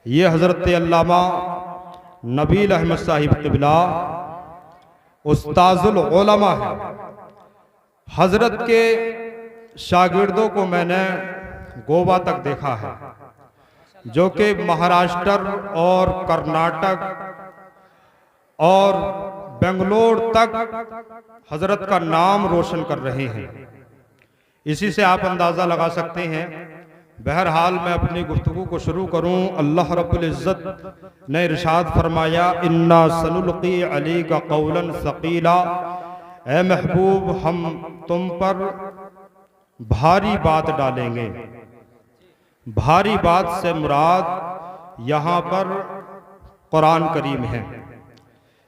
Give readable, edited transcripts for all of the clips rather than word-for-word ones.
ये हज़रत अल्लामा नबील अहमद साहिब क़िबला उस्ताजुल उलमा है। हज़रत के शागिर्दों को मैंने गोवा तक देखा है, जो कि महाराष्ट्र और कर्नाटक और बेंगलोर तक हज़रत का नाम रोशन कर रहे हैं। इसी से आप अंदाज़ा लगा सकते हैं। बहरहाल मैं अपनी गुफ्तगू को शुरू करूं। अल्लाह रब्बुल इज़्ज़त ने इरशाद फरमाया, इन्ना सनुल्क़ी अलैका क़ौलन सक़ीला, ए महबूब हम तुम पर भारी बात डालेंगे। भारी बात से मुराद यहाँ पर कुरान करीम है।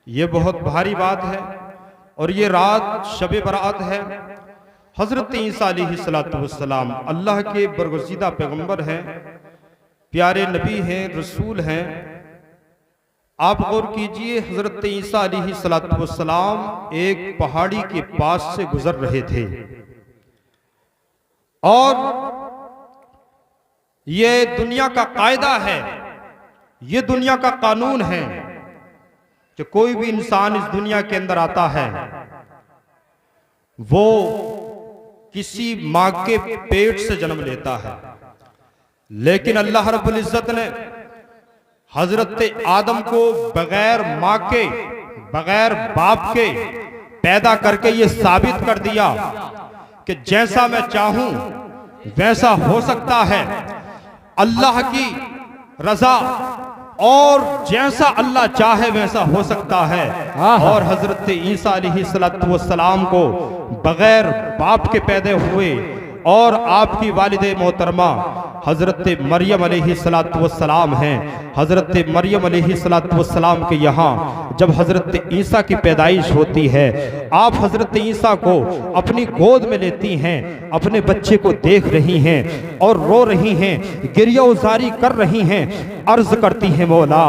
ये बहुत भारी बात है और ये रात शब बरात है। हज़रत ईसा अलैहिस्सलातु वस्सलाम अल्लाह के बरगुज़ीदा पैगंबर हैं, प्यारे नबी हैं, रसूल हैं। आप गौर कीजिए, हज़रत ईसा अलैहिस्सलातु वस्सलाम एक पहाड़ी के पास से गुजर रहे थे और ये दुनिया का कायदा है, ये दुनिया का कानून है कि कोई भी इंसान इस दुनिया के अंदर आता है वो किसी माँ के पेट से जन्म लेता है। लेकिन अल्लाह रब्बुल इज़्ज़त ने हजरत आदम को बगैर माँ के, बगैर बाप के पैदा करके ये साबित कर दिया कि जैसा मैं चाहूं वैसा हो सकता है। अल्लाह की रजा और जैसा अल्लाह चाहे वैसा हो सकता है। और हजरत ईसा अलैहिस्सलातु वस्सलाम को बगैर बाप के पैदा हुए और आपकी वालिदे मोहतरमा हजरत मरियम अलैहिस्सलातु वस्सलाम हैं। हजरत मरियम अलैहिस्सलातु वस्सलाम के यहाँ जब हजरत ईसा की पैदाइश होती है, आप हजरत ईसा को अपनी गोद में लेती हैं, अपने बच्चे को देख रही हैं और रो रही हैं, गिरिया उजारी कर रही हैं, अर्ज करती हैं, मौला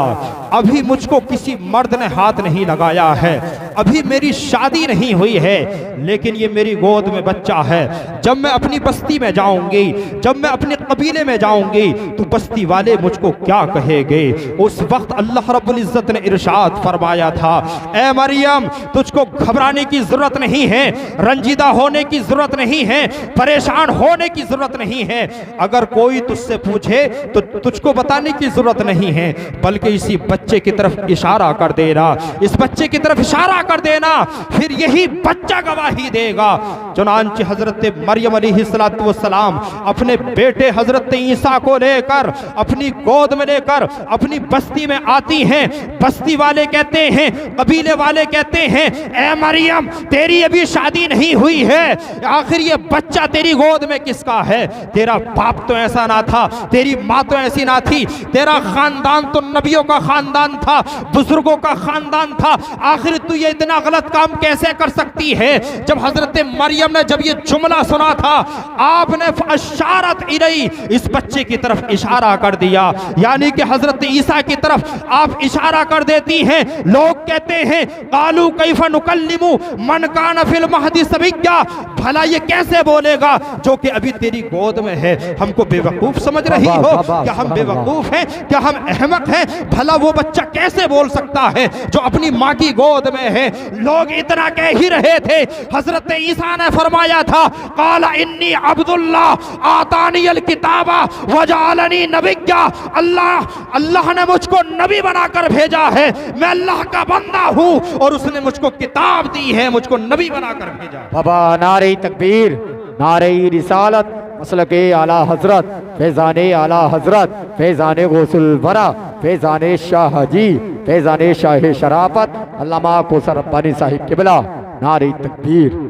अभी मुझको किसी मर्द ने हाथ नहीं लगाया है, अभी मेरी शादी नहीं हुई है, लेकिन ये मेरी गोद में बच्चा है। जब मैं अपनी बस्ती में जाऊंगी, जब मैं अपने कबीले में जाऊंगी तो बस्ती वाले मुझको क्या कहेंगे। उस वक्त अल्लाह रब्बुल इज़्ज़त ने इरशाद फरमाया था, ए मरियम तुझको घबराने की जरूरत नहीं है, रंजीदा होने की जरूरत नहीं है, परेशान होने की जरूरत नहीं है। अगर कोई तुझसे पूछे तो तुझको बताने की जरूरत नहीं है, बल्कि इसी बच्चे की तरफ इशारा कर देना, इस बच्चे की तरफ इशारा कर देना, फिर यही बच्चा गवाही देगा। चुनांचे हजरत मरियम अलैहिस्सलातु वस्सलाम अपने बेटे हजरत ईसा को लेकर, अपनी गोद में लेकर अपनी बस्ती में आती हैं। बस्ती वाले कहते हैं, कबीले वाले कहते हैं, ए मरियम तेरी अभी शादी नहीं हुई है, आखिर ये बच्चा तेरी गोद में किसका है? तेरा बाप तो ऐसा ना था, तेरी माँ तो ऐसी ना थी, तेरा खानदान तो नबियों का खानदान था, बुजुर्गों का खानदान था, आखिर तू ये इतना गलत काम कैसे कर सकती है? जब हजरत मरियम ने जब ये जुमला सुना था, आपने अशारत इलैहि, इस बच्चे की तरफ इशारा कर दिया, यानी कि हजरत ईसा की तरफ आप इशारा कर देती हैं। लोग कहते हैं, कालू कैफा नुकल्लिमु मन कान फिल महदी सबिय्या, भला ये कैसे बोलेगा जो कि अभी तेरी गोद में है? हमको बेवकूफ समझ रही हो? क्या हम बेवकूफ हैं? क्या हम अहमक हैं? भला वो बच्चा कैसे बोल सकता है जो अपनी माँ की गोद में है? लोग इतना कह ही रहे थे, हजरत ईसा ने फरमाया था, काला इन्नी अब्दुल्लाह आतानियल किताबा वजालनी नबिय्या, अल्लाह ने मुझको नबी बनाकर भेजा है, मैं अल्लाह का बंदा हूँ और उसने मुझको किताब दी है, मुझको नबी बनाकर भेजा। बाबा नारे तकबीर, नारे रिसालत, मसलके आला हजरत, फैजाने आला हजरत, फैजाने गौसुल वरा, फैजाने शाह जी, फैजाने शाह शराफत, अल्लामा कौसर रब्बानी साहिब क़िबला, नारे तकबीर।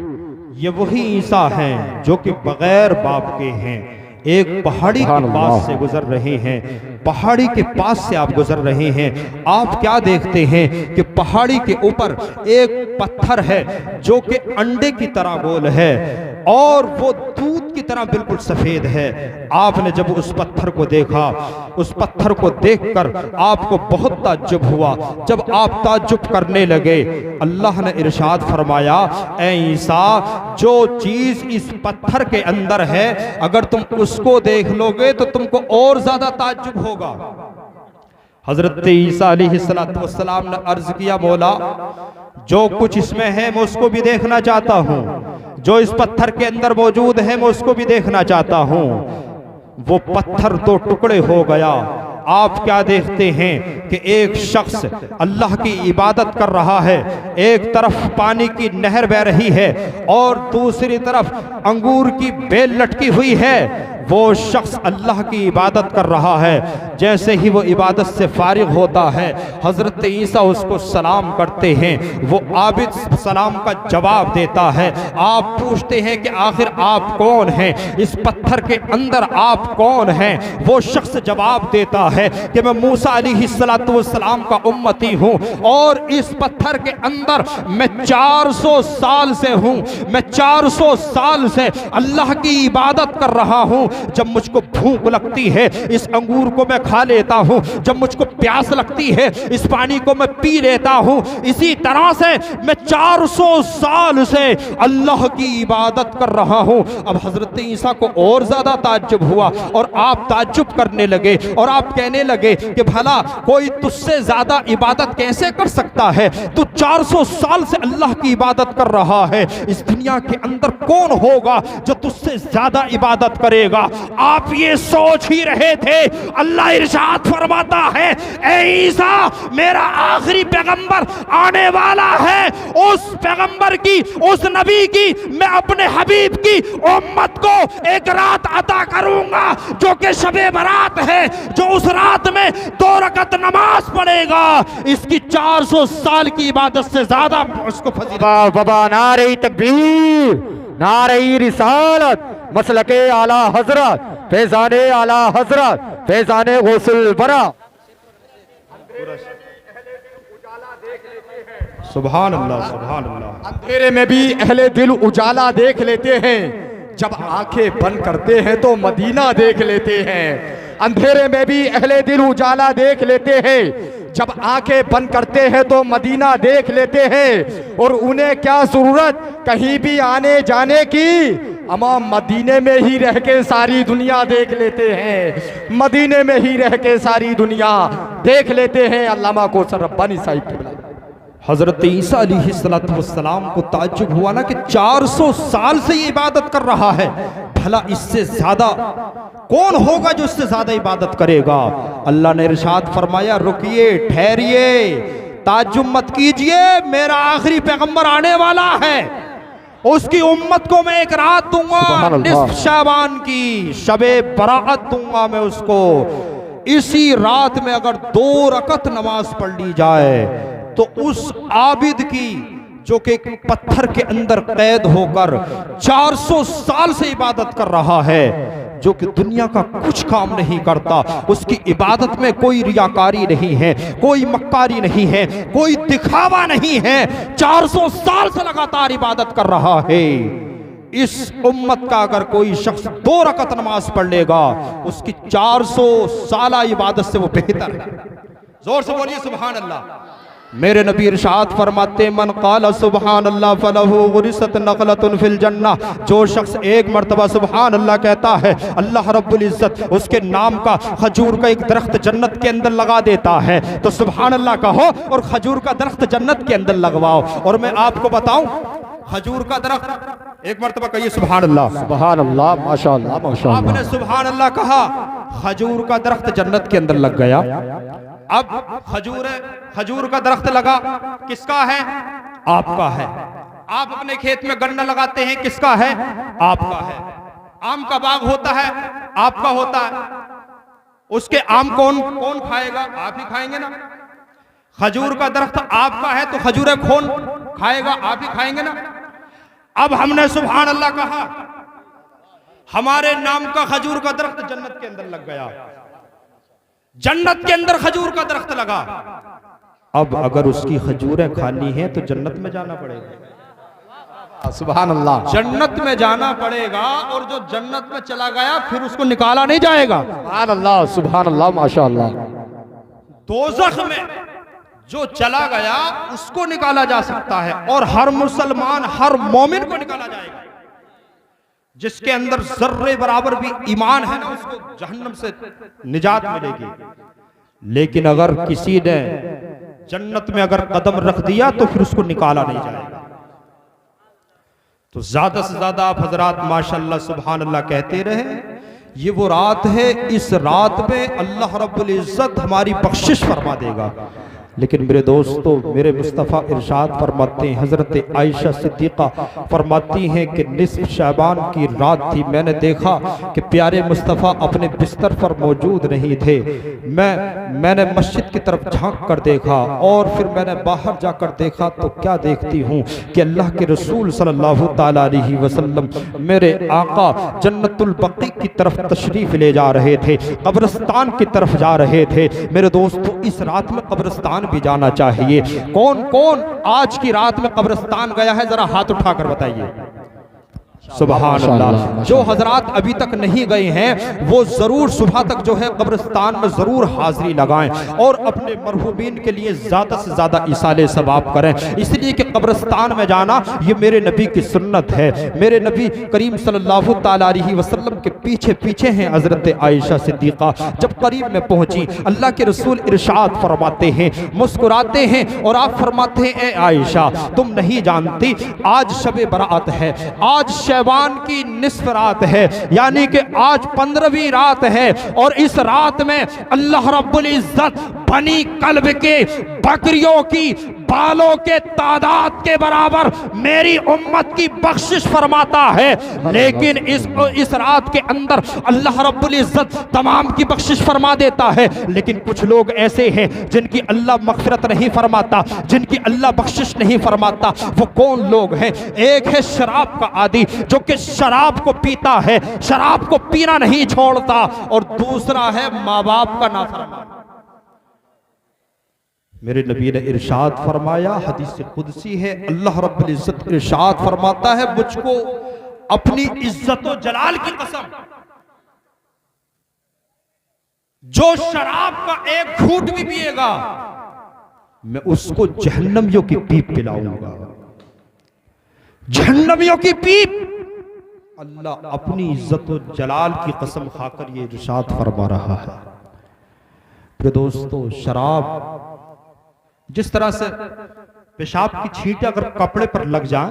ये वही ईसा हैं जो कि बगैर बाप के हैं, एक पहाड़ी के पास से गुजर रहे हैं, पहाड़ी के पास से आप गुजर रहे हैं। आप क्या देखते हैं कि पहाड़ी के ऊपर एक पत्थर है जो कि अंडे की तरह गोल है और वो दूध की तरह बिल्कुल सफेद है। आपने जब उस पत्थर को देखा, उस पत्थर को देखकर आपको बहुत ताज्जुब हुआ। जब आप ताज्जुब करने लगे, अल्लाह ने इरशाद फरमाया, ऐ ईसा, जो चीज इस पत्थर के अंदर है, अगर तुम उसको देख लोगे तो तुमको और ज्यादा ताज्जुब होगा। हजरत ईसा अलैहिस्सलाम ने अर्ज किया, मौला जो कुछ इसमें है मैं उसको भी देखना चाहता हूँ, जो इस पत्थर के अंदर मौजूद है मैं उसको भी देखना चाहता हूँ। वो पत्थर तो टुकड़े हो गया। आप क्या देखते हैं कि एक शख्स अल्लाह की इबादत कर रहा है, एक तरफ पानी की नहर बह रही है और दूसरी तरफ अंगूर की बेल लटकी हुई है। वो शख्स अल्लाह की इबादत कर रहा है। जैसे ही वो इबादत से फारिग होता है, हजरत ईसा उसको सलाम करते हैं। वो आबिद सलाम का जवाब देता है। आप पूछते हैं कि आखिर आप कौन हैं, इस पत्थर के अंदर आप कौन हैं? वो शख्स जवाब देता है कि मैं मूसा अलैहिस्सलाम का उम्मती हूँ और इस पत्थर के अंदर मैं 400 साल से हूँ। मैं 400 साल से अल्लाह की इबादत कर रहा हूँ। जब मुझको भूख लगती है इस अंगूर को मैं खा लेता हूँ, जब मुझको प्यास लगती है इस पानी को मैं पी लेता हूँ। इसी तरह से मैं 400 साल से अल्लाह की इबादत कर रहा हूँ। अब हजरत ईसा को और ज्यादा ताज्जुब हुआ और आप ताज्जुब करने लगे और आप कहने लगे कि भला कोई तुझसे ज्यादा इबादत कैसे कर सकता है? तू 400 साल से अल्लाह की इबादत कर रहा है। इस दुनिया के अंदर कौन होगा जो तुझसे ज्यादा इबादत करेगा? आप ये सोच ही रहे थे। अल्लाह इरशाद फरमाता है, ए ईसा मेरा आखिरी पैगंबर आने वाला है। उस पैगंबर की, उस नबी की, मैं अपने हबीब की उम्मत को एक रात अता करूंगा जो कि शबे बरात है, जो उस रात में 2 रकात नमाज पढ़ेगा। इसकी 400 साल की इबादत से ज्यादा उसको फजीलत। बाबा नारे तकबीर, नारे रिसालत, मसलके आला हजरत, फैजाने आला हजरत, फैजाने गौसुल बरा। सुभान अल्लाह, सुभान अल्लाह। अंधेरे में भी अहले दिल उजाला देख लेते हैं, जब आंखें बंद करते हैं तो मदीना देख लेते हैं। अंधेरे में भी अहले दिल उजाला देख लेते हैं, जब आंखें बंद करते हैं तो मदीना देख लेते हैं। और उन्हें क्या जरूरत कहीं भी आने जाने की, अमा मदीने में ही रह के सारी दुनिया देख लेते हैं। मदीने में ही रह के सारी दुनिया देख लेते हैं। अल्लामा कौसर रब्बानी साहिब की हजरत ईसा अलैहिस्सलाम को ताज्जुब हुआ ना कि 400 साल से ये इबादत कर रहा है, भला इससे ज्यादा कौन होगा जो इससे ज्यादा इबादत करेगा? अल्लाह ने इरशाद फरमाया, रुकिए, ठहरिए, ताज्जुब मत कीजिए, मेरा आखिरी पैगंबर आने वाला है। उसकी उम्मत को मैं एक रात दूंगा, निस्फ शाबान की शबे बराअत दूंगा मैं उसको। इसी रात में अगर 2 रकात नमाज पढ़ ली जाए तो उस आबिद की, जो कि एक पत्थर के अंदर कैद होकर 400 साल से इबादत कर रहा है, जो कि दुनिया का कुछ काम नहीं करता, उसकी इबादत में कोई रियाकारी नहीं है, कोई मक्कारी नहीं है, कोई दिखावा नहीं है, 400 साल से लगातार इबादत कर रहा है। इस उम्मत का अगर कोई शख्स 2 रकात नमाज पढ़ लेगा, उसकी 400 साल इबादत से वो बेहतर है। जोर से बोलिए सुभान अल्लाह। मेरे नबी इरशाद फरमाते, मन क़ाल सुबहान अल्लाह फलहु गुरिसत नक़लतुन फिल जन्नह। जो शख्स एक मर्तबा सुबहान अल्लाह कहता है, अल्लाह रब्बुल इज़्ज़त उसके नाम का खजूर का एक दरख्त जन्नत के अंदर लगा देता है। तो सुबहान अल्लाह कहो और खजूर का दरख्त जन्नत के अंदर लगवाओ। और मैं आपको बताऊं, खजूर का दरख्त, एक मर्तबा कहिए सुबहान अल्लाह। सुबहान अल्लाह, माशाअल्लाह, माशाअल्लाह। आपने सुबहान अल्लाह कहा, खजूर का दरख्त जन्नत के अंदर लग गया। अब खजूर का दरख्त लगा, किसका है? आपका है। आप अपने खेत में गन्ना लगाते हैं, किसका है? आपका है। आम का बाग होता है, आपका होता है। उसके आम कौन खाएगा? आप ही खाएंगे ना। खजूर का दरख्त आपका है तो खजूर कौन खाएगा? आप ही खाएंगे ना। अब हमने सुभान अल्लाह कहा, हमारे नाम का खजूर का दरख्त जन्नत के अंदर लग गया। जन्नत के अंदर खजूर का दरख्त लगा। अब अगर उसकी खजूरें खानी हैं तो जन्नत में जाना पड़ेगा। सुभान अल्लाह, जन्नत में जाना पड़ेगा। और जो जन्नत में चला गया फिर उसको निकाला नहीं जाएगा। सुभान अल्लाह, सुभान अल्लाह, माशाअल्लाह। दोज़ख में जो चला गया उसको निकाला जा सकता है, और हर मुसलमान, हर मोमिन को निकाला जाएगा। जिसके अंदर जर्रे बराबर भी ईमान है ना, उसको जहन्नम से निजात मिलेगी। लेकिन अगर किसी ने जन्नत में अगर कदम रख दिया तो फिर उसको निकाला नहीं जाएगा। तो ज्यादा से ज्यादा आप हजरात माशाअल्लाह सुभान अल्लाह कहते रहे। ये वो रात है, इस रात में अल्लाह रब्बुल इज्जत हमारी बख्शिश फरमा देगा। लेकिन मेरे दोस्तों, मेरे मुस्तफ़ा इरशाद फरमाते हैं, हज़रत आयशा सिद्दीक़ा फरमाती हैं कि निस्फ शाबान की रात थी, मैंने देखा कि प्यारे मुस्तफ़ा अपने बिस्तर पर मौजूद नहीं थे। मैंने मस्जिद की तरफ झांक कर देखा और फिर मैंने बाहर जाकर देखा तो क्या देखती हूँ कि अल्लाह के रसूल सल्लल्लाहु तआला अलैहि वसल्लम मेरे आका जन्नतुल बक़ी की तरफ तशरीफ़ ले जा रहे थे, कब्रिस्तान की तरफ जा रहे थे। मेरे दोस्तों, इस रात में कब्रिस्तान भी जाना चाहिए। कौन कौन आज की रात में कब्रिस्तान गया है, जरा हाथ उठाकर बताइए। सुभान अल्लाह। जो हजरात अभी तक नहीं गए हैं वो जरूर सुबह तक जो है कब्रिस्तान में जरूर हाजिरी लगाएं और अपने मरहूमीन के लिए ज्यादा से ज्यादा इसाले सवाब करें, इसलिए कि कब्रिस्तान में जाना ये मेरे नबी की सुन्नत है। मेरे नबी करीम सल्लल्लाहु तआला अलैहि वसल्लम के पीछे पीछे हैं हजरत आयशा सिद्दीक़ा। जब करीब में पहुंची, अल्लाह के रसूल इरशाद फरमाते हैं, मुस्कुराते हैं और आप फरमाते हैं, ए आयशा तुम नहीं जानती आज शब बरात है, आज शैबान की निस्फ रात है, यानी कि आज 15वीं रात है और इस रात में अल्लाह रब्बुल इज्जत बनी कल्ब के बकरियों की बालों के तादाद के बराबर मेरी उम्मत की बख्शिश फरमाता है। लेकिन इस रात के अंदर अल्लाह रब्बुल इज्जत तमाम की बख्शिश फरमा देता है। लेकिन कुछ लोग ऐसे हैं जिनकी अल्लाह मग़फ़िरत नहीं फरमाता, जिनकी अल्लाह बख्शिश नहीं फरमाता। वो कौन लोग हैं? एक है शराब का आदी जो कि शराब को पीता है, शराब को पीना नहीं छोड़ता, और दूसरा है माँ बाप का नाफरमान। मेरे नबी ने इरशाद फरमाया, हदीस कुदसी है, अल्लाह रब्बुल इज्जत इरशाद फरमाता है, मुझको अपनी इज्जत और जलाल की कसम, जो शराब का एक घूंट भी पिएगा मैं उसको जहन्नमियों की पीप पिलाऊंगा। जहन्नमियों की पीप। अल्लाह अपनी इज्जत और जलाल की कसम खाकर ये इरशाद फरमा रहा है। फिर दोस्तों, शराब जिस तरह से पेशाब की छींटे अगर कपड़े पर लग जाए,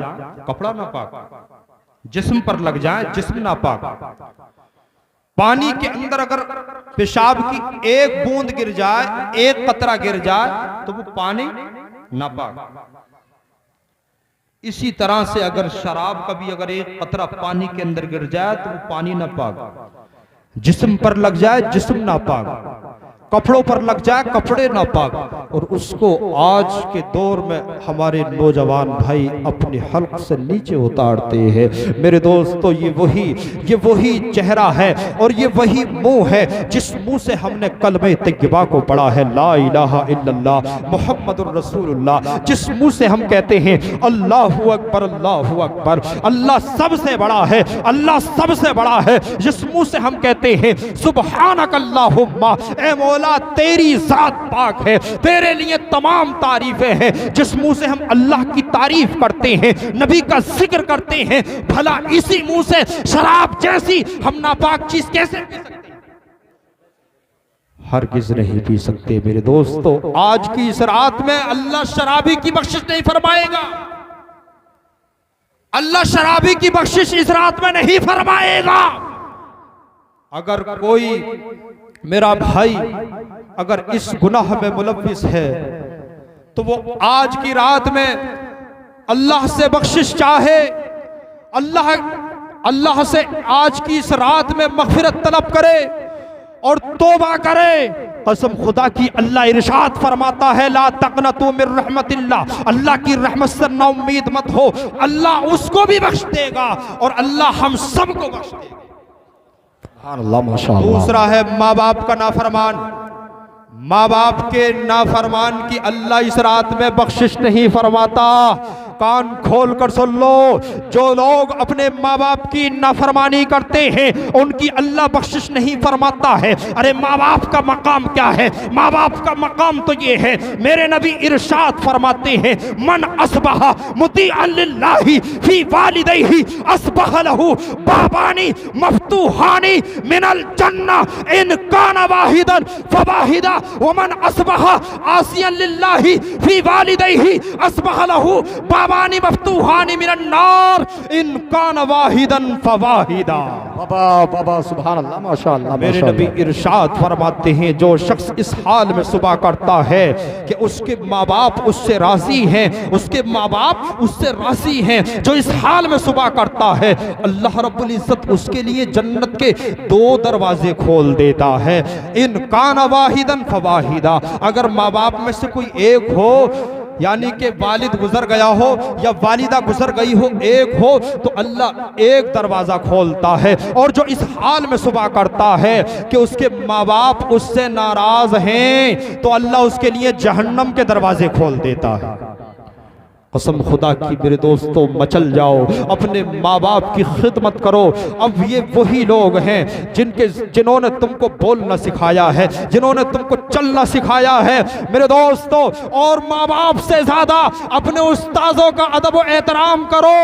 कपड़ा नापाक, जिस्म पर लग जाए, जिस्म नापाक, पानी के अंदर अगर पेशाब की एक बूंद गिर जाए, एक कतरा गिर जाए तो वो पानी नापाक। इसी तरह से अगर शराब का भी अगर एक कतरा पानी के अंदर गिर जाए तो वो पानी नापाक, जिस्म पर लग जाए जिस्म नापाक, कपड़ों पर लग जाए कपड़े नापाक। और उसको आज के दौर में हमारे नौजवान भाई अपने हल्क से नीचे उतारते हैं। मेरे दोस्तों, ये वही चेहरा है और ये वही मुंह है जिस मुंह से हमने कलमे तय्यबा को पढ़ा है, ला इलाहा इल्लल्लाह मुहम्मदुर रसूलुल्लाह। जिस मुंह से हम कहते हैं अल्लाहु अकबर, अल्लाहु अकबर, अल्लाह सबसे बड़ा है, अल्लाह सबसे बड़ा है। जिस मुंह से हम कहते हैं सुब्हानक अल्लाहुम्मा, ए मौला तेरी जात पाक है, तेरे लिए तमाम तारीफें हैं। जिस मुंह से हम अल्लाह की तारीफ करते हैं, नबी का जिक्र करते हैं, भला इसी मुंह से शराब जैसी हम नापाक चीज कैसे पी सकते हैं? हरगिज नहीं पी सकते। मेरे दोस्तों, आज की इस रात में अल्लाह शराबी की बख्शिश नहीं फरमाएगा। अल्लाह शराबी की बख्शिश इस रात में नहीं फरमाएगा। अगर कोई मेरा भाई अगर इस गुनाह में मुलव्विस है तो वो आज की रात में अल्लाह से बख्शिश चाहे, अल्लाह से आज की इस रात में मग़फ़िरत तलब करे और तौबा करे। कसम खुदा की, अल्लाह इरशाद फरमाता है, ला तक़नतू मिन रहमतिल्लाह, अल्लाह की रहमत से ना उम्मीद मत हो, अल्लाह उसको भी बख्श देगा और अल्लाह हम सबको बख्श देगा। दूसरा है माँ बाप का नाफरमान। माँ बाप के नाफरमान की अल्लाह इस रात में बख्शिश नहीं फरमाता। कान खोल कर सुन लो, जो लोग अपने माँ बाप की नाफरमानी करते हैं उनकी अल्लाह बख्शिश नहीं फरमाता है। अरे माँ बाप का मकाम क्या है? माँ बाप का मकाम तो ये है, मेरे नबी इरशाद फरमाते हैं, मन अस्बहा मुतीअन लिल्लाहि फी वालिदैहि अस्बह लहू बाबानी मफ्तूहानी मिनल जन्ना इन काना वाहिदन फवाहिदा व मन अस्बह आसियन लिल्लाहि फी वालिदैहि अस्बह लहू बाबानी मफ्तूहानी मिनन नार इन काना वाहिदन फवाहिदा। बाबा बाबा सुभान अल्लाह माशाअल्लाह। मेरे नबी इरशाद फरमाते हैं, जो शख्स इस हाल में सुबह करता है कि उसके माँ बाप उससे राजी हैं, उसके माँ बाप उससे राजी हैं, जो इस हाल में सुबह करता है, अल्लाह रब्बुल इज्जत उसके लिए जन्नत के 2 दरवाजे खोल देता है। इन काना वाहिदन फवाहिदा, अगर माँ बाप में से कोई एक हो, यानी कि वालिद गुजर गया हो या वालिदा गुजर गई हो, एक हो, तो अल्लाह एक दरवाज़ा खोलता है। और जो इस हाल में सुबह करता है कि उसके माँ बाप उससे नाराज़ हैं, तो अल्लाह उसके लिए जहन्नम के दरवाजे खोल देता है। कसम खुदा की मेरे दोस्तों, मचल जाओ, अपने माँ बाप की खिदमत करो। अब ये वही लोग हैं जिन्होंने तुमको बोलना सिखाया है, जिन्होंने तुमको चलना सिखाया है मेरे दोस्तों। और माँ बाप से ज्यादा अपने उस्ताजों का अदब व एहतराम करो।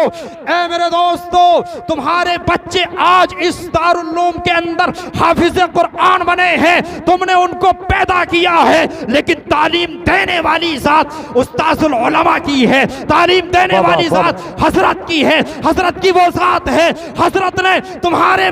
ऐ मेरे दोस्तों, तुम्हारे बच्चे आज इस दारुल उलूम के अंदर हाफिज कुरान बने हैं, तुमने उनको पैदा किया है, लेकिन तालीम देने वाली जात उस्ताजुल उलमा की है, तालीम देने वाली जात हजरत की है। हजरत की वो जात है, हजरत ने तुम्हारे